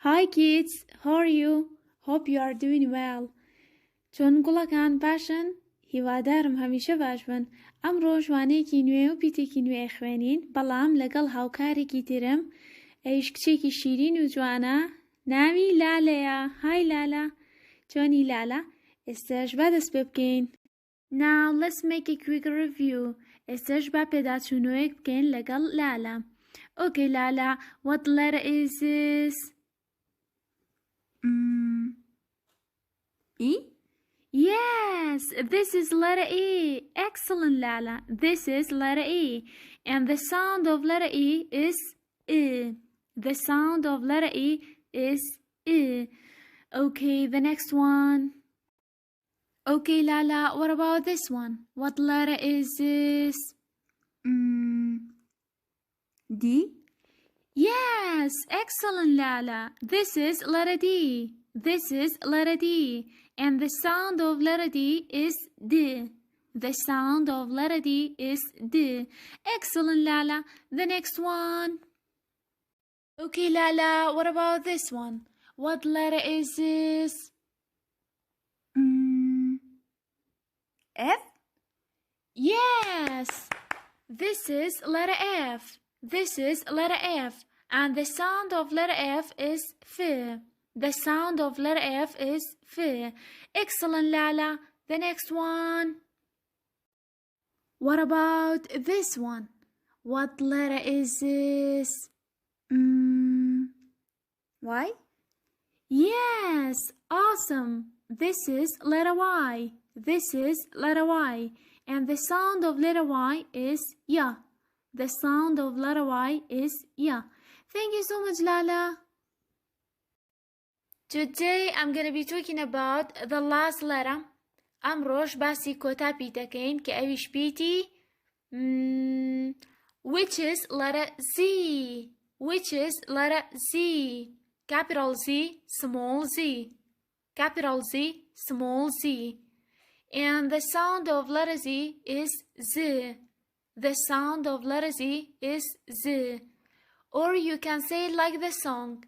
Hi kids, how are you? Hope you are doing well. چۆن گوڵەکان باشن؟ هیوادارم هەمیشە باش بن. ئەمڕۆ ژوانەیەکی نوێ و پیتێکی نوێ خوێنین، بەڵام لەگەڵ هاوکارێکی ترم. ئەیش کچێکی شیرین و جوانە، ناوی لالەیە. های لالا. چۆنی لالا؟ ئێستاش با دەست پێ بکەین. Now let's make a quick review. ئێستاش با پێداچوونەوەیەک بکەین لەگەڵ لالا. Okay Lala, what letter is this? E? Yes, this is letter E. Excellent, Lala. This is letter E. And the sound of letter E is I. The sound of letter E is I. Okay, the next one. Okay, Lala, what about this one? What letter is this? D? Yes, excellent, Lala. This is letter D. This is letter D. And the sound of letter D is D. The sound of letter D is D. Excellent, Lala. The next one. Okay, Lala, what about this one? What letter is this? F? Yes. This is letter F. This is letter F. And the sound of letter F is F. The sound of letter F is F. Excellent, Lala. The next one. What about this one? What letter is this? Y? Yes, awesome. This is letter Y. This is letter Y. And the sound of letter Y is ya. The sound of letter Y is ya. Thank you so much, Lala. Today I'm going to be talking about the last letter. Amrosh basi kota pitakein ke avish piti. Which is letter Z. Which is letter Z. Capital Z, small z. Capital Z, small z. And the sound of letter Z is Z. The sound of letter Z is Z. Or you can say it like the song.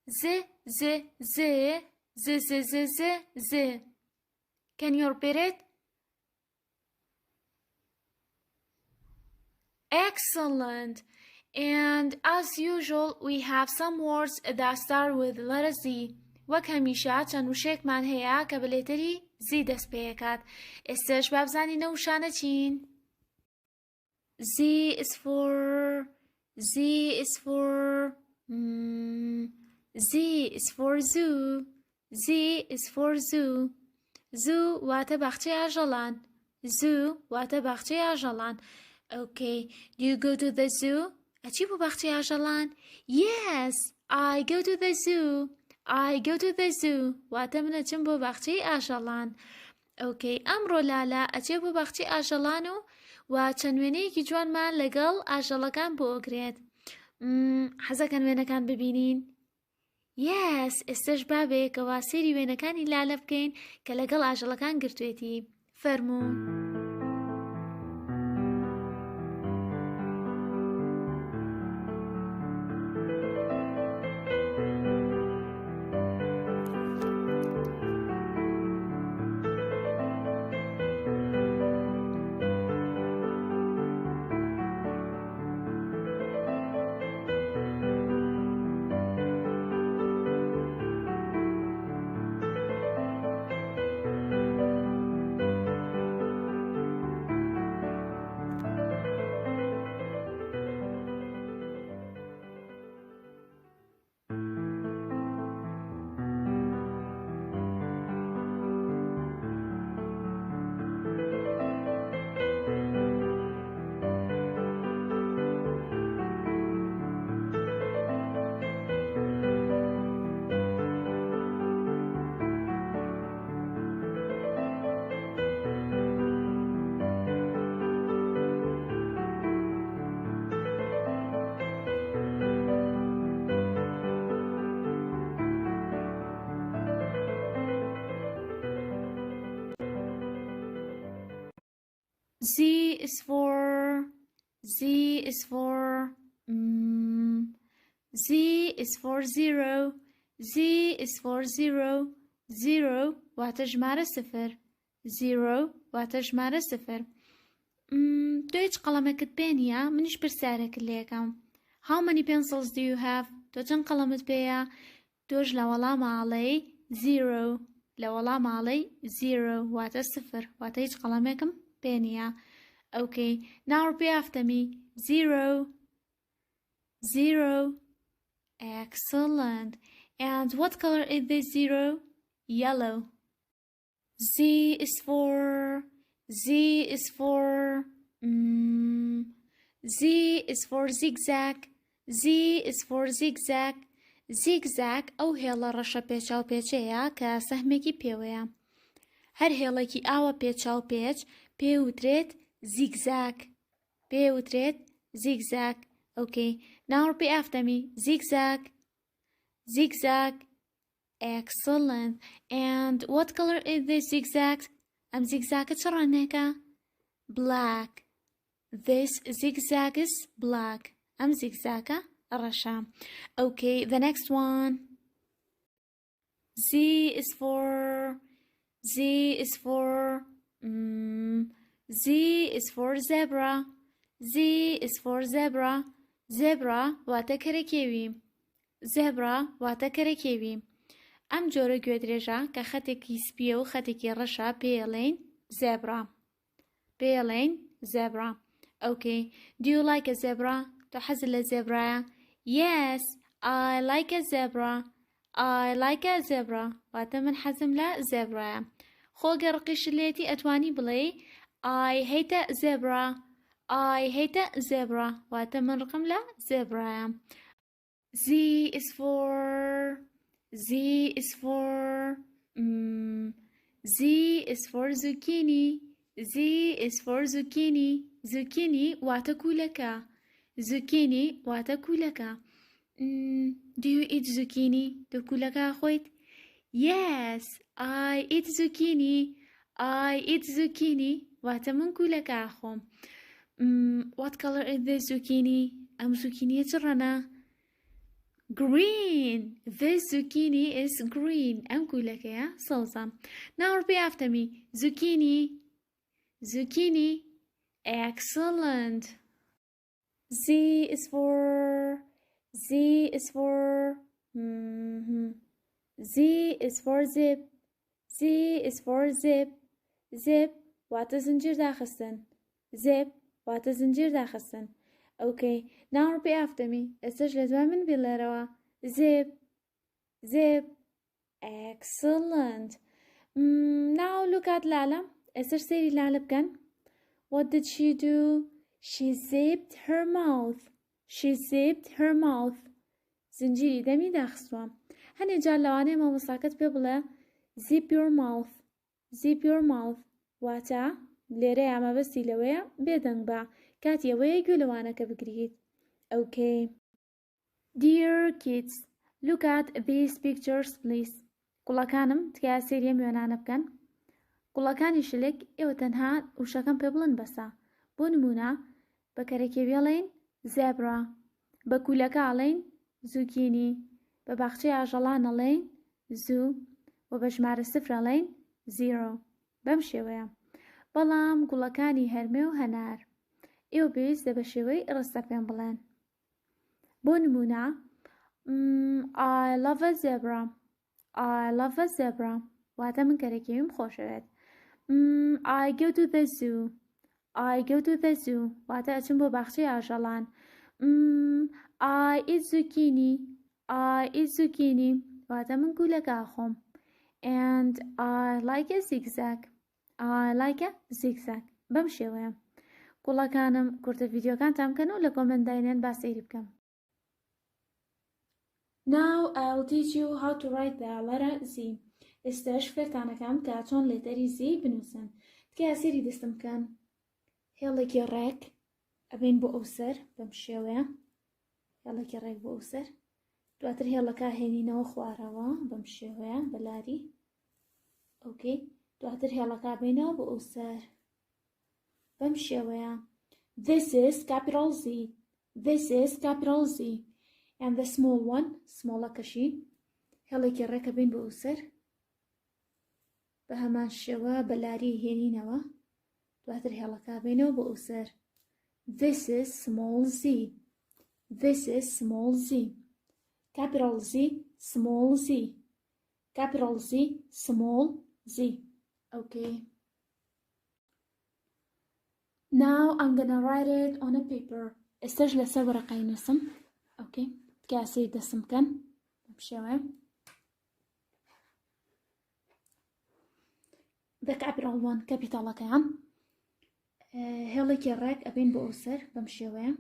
Z, Z, Z, Z, Z, Z, Z, Z. Can you repeat it? Excellent. And as usual, we have some words that start with letter Z. وەک هەمیشە چەند وشەیەکمان هەیە کە بە لێتەری زی دەست پێکات. ئێستاش با بزانینە وشانە چین. Z is for Z is for zoo. Z is for zoo. Zoo واتە باخچەی ئاژەڵان. Zoo واتە باخچەی ئاژەڵان. Okay, do you go to the zoo? ئەچی بۆ باخچەی ئاژەڵان؟ Yes, I go to the zoo. I go to the zoo. واتە من ئەچم بۆ باخچەی ئاژەڵان. Okay, ئەمڕۆ لالا ئەچێ بۆ باخچەی ئاژەڵان و چەند وێنەیەکی جوانمان لەگەڵ ئاژەڵەکان بۆ ئۆگرێت. حەزەکەن وێنەکان ببینین؟ Yes, ئێستش بابێ کەوا سێری وێنەکانی لالە بکەین کە لەگەڵ ئاژەڵەکان گرتوێتی. فەرموو. Z is for Z is for 0. Z is for zero. Zero واتە ژمارە سفر. Zero واتە ژمارە سفر. تۆ هیچ قەڵەمێکت پێ نییە؟ منیش پرسیارێکت لێ یەکەم. How many pencils do you have? تۆ چەند قەڵەمت پێیە؟ تۆش لە وەڵاماڵەی zero. لە وەڵاماڵەی zero واتە سفر. واتە هیچ قەڵەمێکم پێ نییە. Okay, now repeat after me. Zero. Zero. Excellent. And what color is this zero? Yellow. Z is for Z is for zigzag. Z is for zigzag. Zigzag ئەو هێڵە ڕەشە پێچاو پێچەیە کە سەهمێکی پێوەیە. هەر هێڵێکی ئاوە پێچاو پێچ پێوترێت zigzag. پێوترێت zigzag. Okay, now repeat after me. Zigzag. Zigzag. Excellent. And what color is this zigzag? Zigzag چ ڕەنگێکە؟ Black. This zigzag is black. zigzagە ڕەشە. Okay, the next one. Z is for zebra. Z is for zebra. Zebra واتە کەرەکێوی. Zebra واتە کەرەکێوی. ئەم جۆرە گوێدرێژە کە خەتێکی سپیە و خەتێکی ڕەشە پێڵێن zebra. پێڵێن zebra. Okay, do you like a zebra? تۆ حەزت لە زێبرایە؟ Yes, I like a zebra. I like a zebra. واتە من حەزم لە زێبرایە. خۆگەر قیشلێتی ئەتوانی بڵێ I hate a zebra. I hate a zebra. واتە من ڕقم لە زێبرایە. Z is for zucchini. Z is for zucchini. Zucchini واتە کولەکە. Zucchini واتە کولەکە. Do you eat zucchini? تۆ کولەکە خۆیت؟ Yes, I eat zucchini. I eat zucchini. واتە من کولەکە خۆم. What color is this zucchini? ئەم زوکینیە چ ڕەنە؟ Green. This zucchini is green. ئەم کولەکەیە سەوزە. Now repeat after me. Zucchini. Zucchini. Excellent. Z is for zip. Z is for zip. Zip واتە زنجیر داخستن. Zip واتە زنجیر داخستن. Okay, now repeat after me. ئێستش لە دوای من بڵێرەوە. Zip. Zip. Excellent. Now look at Lala. ئێستش سەیری لالە بکەن. What did she do? She zipped her mouth. She zipped her mouth. زنجیری دەمی داخستووە. هەنێ جار لەوانەیە مامۆستاکەت پێ بڵێ zip your mouth. Zip your mouth. واتە لێرە ئامەبەستی لەوەیە بێدەنگ بە کاتی ئەوەیە گوێ لەوانەکە بگریت. Okay. Dear kids, look at these pictures please. کوڵەکانم تکایە سەیری ئەم وێنانە بکەن. کوڵەکانی شلێک ئێوە تەنها وشەکەم پێ بڵێن بەسە. بۆ نمونە بە کەرەکێوی ئەڵێن zebra. بە کولەکە ئەڵێن zucchini. بە باخچەی ئاژەڵان ئەڵێن zoo. و بە ژمارە سفر ئەڵێن zero. بەم شێوەیە. بەڵام گوڵەکانی هەرمێ و هەنار ئێوە پێویستە بە شێوەی ڕستە پێم بڵێن. بۆ نمونە I love a zebra. I love a zebra. واتە من کەرەکێویم خۆشەوێت. I go to the zoo. I go to the zoo. واتە ئەچم بۆ باخچەی ئاژەڵان. I eat zucchini. I eat zucchini. واتە من گولەکە خۆم. And I like a zigzag. I like a zigzag. بەم شێوەیە. کوڵەکانم کورتە ڤیدیۆکانتان بکەن و لە کۆمنتداینێن با سەیری بکەم. Now I'll teach you how to write the letter Z. ئێستاش فێرتانەکەم کە چۆن لێتەری Z بنووسن. تکایە سەیری دەستم بکەن. هێڵێکی ڕێک ئەبین بۆ ئەو سەر بەم شێوەیە. هێڵێکی ڕێک بۆ ئەو سەر. دواتر هێڵەکە هێنینەوە خوارەوە بەم شێوەیە بەلاری. ئۆکەی. دواتر هێڵەکە بینەوە بۆ ئەو سەر. بەم شێوەیە. This is capital Z. This is capital Z. And the small one, smaller kashi. هێڵێکی ڕێکە بین بۆ ئوسەر بە هەمان شێوە بەلاری هێنینەوە دواتر هێڵەکە بینەوە بۆ ئوسەر. This is small z. This is small z. Capital Z, small z. Capital Z, small z. Okay. Now I'm gonna write it on a paper. استجل لسر ورقة نسم. Okay. كاسي دسم كان. بشوي. The capital one capital كان. هێڵێکی ڕێک ئەبین بۆ ئوسەر بەم شێوەیە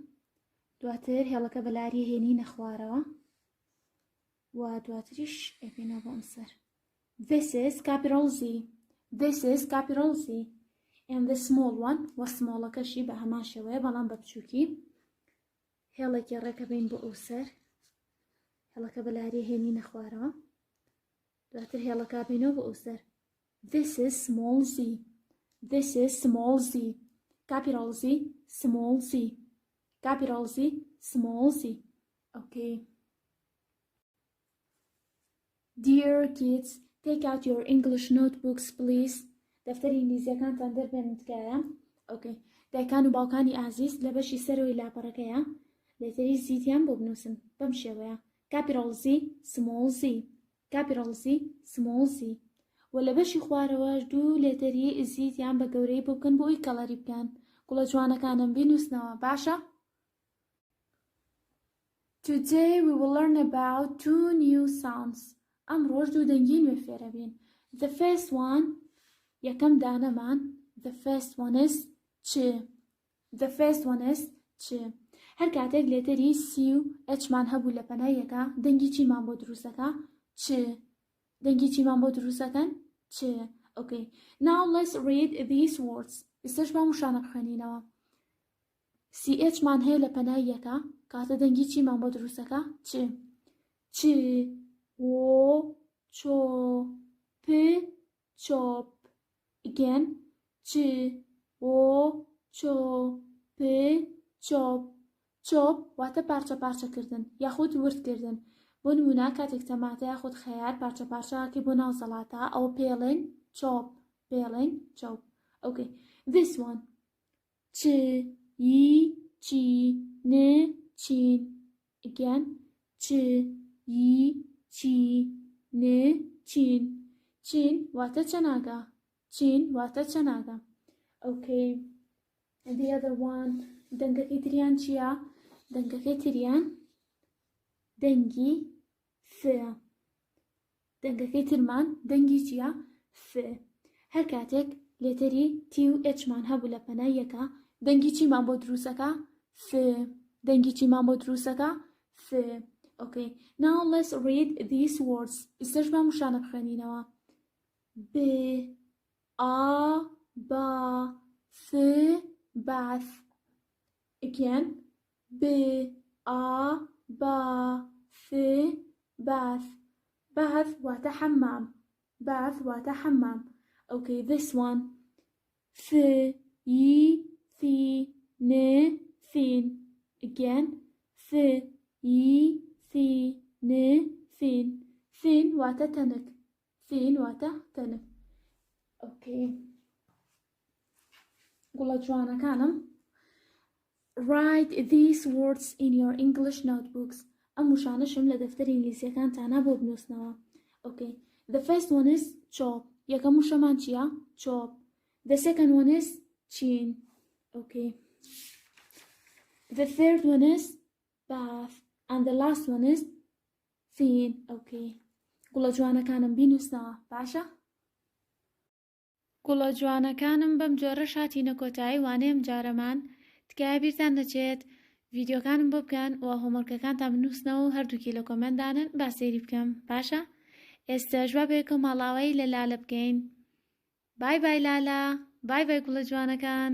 دواتر هێڵەکە بەلاری هێنینە خوارەوە و دواتریش ئەبینەوە بۆ ئەمسەر. This is capital Z. This is capital Z. And the small one وە سمۆڵەکەشی بە هەمان شێوەیە بەڵام بە بچووکی هێڵێکی ڕێک ئەبین بۆ ئوسەر هێڵەکە بەلاری هێنینە خوارەوە دواتر هێڵەکە بینەوە بۆ ئوسەر. This is small z. This is small z. Capital Z, small z. Capital Z, small z. Okay. Dear kids, take out your English notebooks, please. دفتەری ئینگلیزیەکانتان دەربێنن تکایە. Okay. دایکان و باوکانی ئازیز لە بەشی سەرەوەی لاپەڕەکەیە لێتەری زیتیان بۆ بنووسن بەم شێوەیە. Capital Z, small z. Capital Z, small z. و لە بەشی خوارەوەش دوو لێتەری زیتیان بە گەورەی بکەن بۆ ئەوی کەڵەری بکەن. گوڵە جوانەکانم بینووسنەوە باشە؟ Today we will learn about two new sounds. ئەمڕۆژ دوو دەنگی نوێ فێرە بین. The first one یەکەم دانەمان the first one is چ. The first one is چ. هەر کاتێک لێتەری سی و ئەچمان هەبوو لە پەنایەکە دەنگی چیمان بۆ دروستەکە چ. دەنگی چیمان بۆ دروستەکەن چ. Okay. Now let's read these words. ئێستش با موشانە بخوێنینەوە. CH مان هەیە لە پەنایەکە کاتە دەنگی چیمان بۆ دروستەکە چ. چ و چۆ پ چۆپ. Again. چ و چۆ پ چۆپ. چۆپ واتە پارچە پارچەکردن یاخود وردکردن. بۆ نمونە کاتێک تەماتە یاخود خەیار پارچە پارچەکەی بۆ ناو سەڵاتە ئەو پێڵێن چۆپ. پێڵێن چۆپ. Okay. This one. چ ی چی ن چین. Again. چ ی چی ن چین. چین واتە چەناگە. چین واتە چەناگە. Okay. And the other one. دەنگەکەی تریان چییە؟ دەنگەکەی تریان دەنگی ف. دەنگەکەی ترمان دەنگی چییە؟ ف. هەر کاتێک لێتەری تی و ئێچمان هەبوو لە پەنایەکە دەنگی چیمان بۆ دروستەکە ف. دەنگی چیمان بۆ دروستەکە ف. Okay. Now let's read these words. ئێستش با موشانە بخوێنینەوە. ب ئا با ف بەث. Again. ب ئا با ف بەث. بەث واتە حەمام. بەث واتە حەمام. Okay. This one. ف ی فی ن فین. Again. ف ی فی ن فین. فین واتە تەنک. فین واتە تەنک. Okay. گوڵە جوانەکانم write these words in your English notebooks. ئەم وشانەشم لە دەفتەری ئینگلیزیەکانتانە بۆ بنووسنەوە. Okay. The first one is chop. یەکەم وشەمان چییە؟ chop. The second one is chin. Okay. The third one is bath. And the last one is fin. Okay. گوڵە جوانەکانم بینووسنەوە باشە؟ گوڵە جوانەکانم بەم جۆرە شاتینە کۆتایی وانەیەم جارەمان تکایە بیرتان دەچێت ڤیدیۆکانم بۆ بکەن و هۆمۆرکەکانتان بنووسنەوە و هەردووکی لە کۆمەنتدانن با سەیری بکەم باشە؟ ئێستاش با بێ کۆمەڵاوەی لە لالە بکەین. بای بای لالە. بای بای گوڵە جوانەکان.